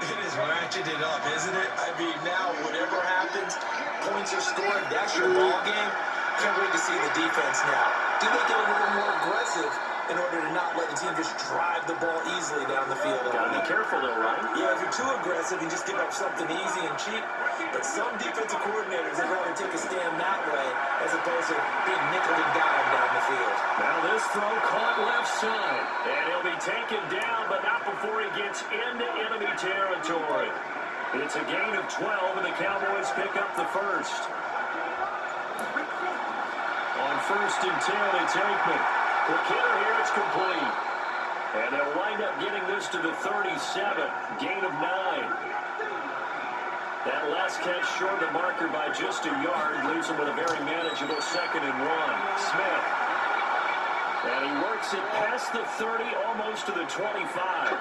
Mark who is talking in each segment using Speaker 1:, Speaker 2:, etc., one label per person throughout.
Speaker 1: It is ratcheted up, isn't it? I mean, now whatever happens, points are scored, that's your ball game. Can't wait to see the defense now. Do they get a little more aggressive in order to not let the team just drive the ball easily down the field?
Speaker 2: Gotta be careful though, right?
Speaker 1: Yeah, if you're too aggressive, you just give up something easy and cheap. But some defensive coordinators would rather take a stand that way as opposed to being nickel and dime down the field.
Speaker 2: Now this throw caught left side. And he'll be taken down, but not before he gets into enemy territory. It's a gain of 12, and the Cowboys pick up the first. On 1st and 10, it's Aikman. The killer here, it's complete. And they'll wind up getting this to the 37, gain of 9. That last catch short of the marker by just a yard leaves him with a very manageable 2nd and 1. Smith. And he works it past the 30, almost to the 25.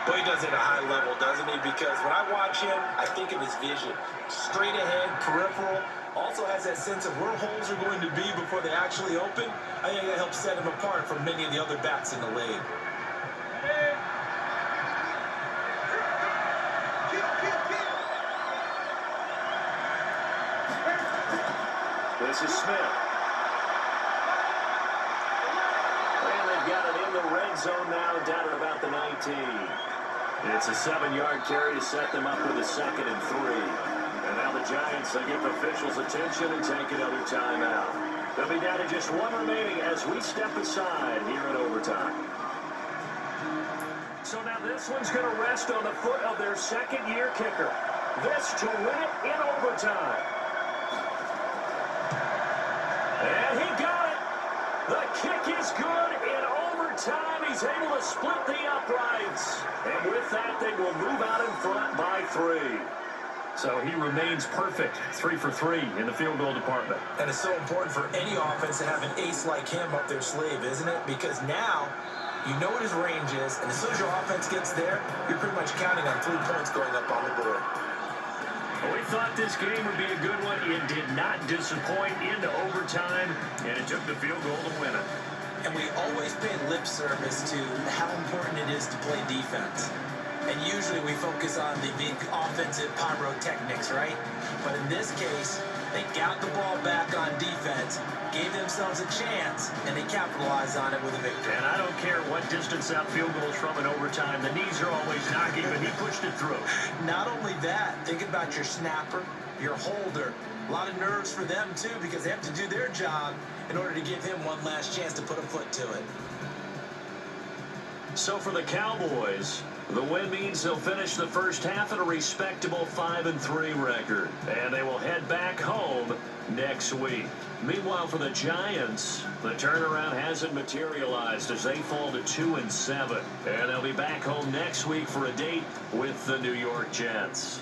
Speaker 1: Well, he does it at a high level, doesn't he? Because when I watch him, I think of his vision. Straight ahead, peripheral. Also has that sense of where holes are going to be before they actually open. I think that helps set him apart from many of the other backs in the league.
Speaker 2: This is Smith. And they've got it in the red zone now, down at about the 19. It's a 7-yard carry to set them up with a 2nd and 3. And now the Giants, they get the officials' attention and take another timeout. They'll be down to just 1 remaining as we step aside here in overtime. So now this one's going to rest on the foot of their 2nd-year kicker. This to win it in overtime. And he got it. The kick is good in overtime. He's able to split the uprights. And with that, they will move out in front by 3. So he remains perfect, 3 for 3 in the field goal department.
Speaker 1: And it's so important for any offense to have an ace like him up their sleeve, isn't it? Because now you know what his range is, and as soon as your offense gets there, you're pretty much counting on 3 points going up on the board.
Speaker 2: Well, we thought this game would be a good one. It did not disappoint into overtime, and it took the field goal to win it.
Speaker 1: And we always pay lip service to how important it is to play defense. And usually we focus on the big offensive pyrotechnics, right? But in this case, they got the ball back on defense, gave themselves a chance, and they capitalized on it with a victory.
Speaker 2: And I don't care what distance that field goal is from in overtime. The knees are always knocking, but he pushed it through.
Speaker 1: Not only that, think about your snapper, your holder. A lot of nerves for them, too, because they have to do their job in order to give him one last chance to put a foot to it.
Speaker 2: So for the Cowboys, the win means they'll finish the first half at a respectable 5-3 record, and they will head back home next week. Meanwhile, for the Giants, the turnaround hasn't materialized as they fall to 2-7, and they'll be back home next week for a date with the New York Jets.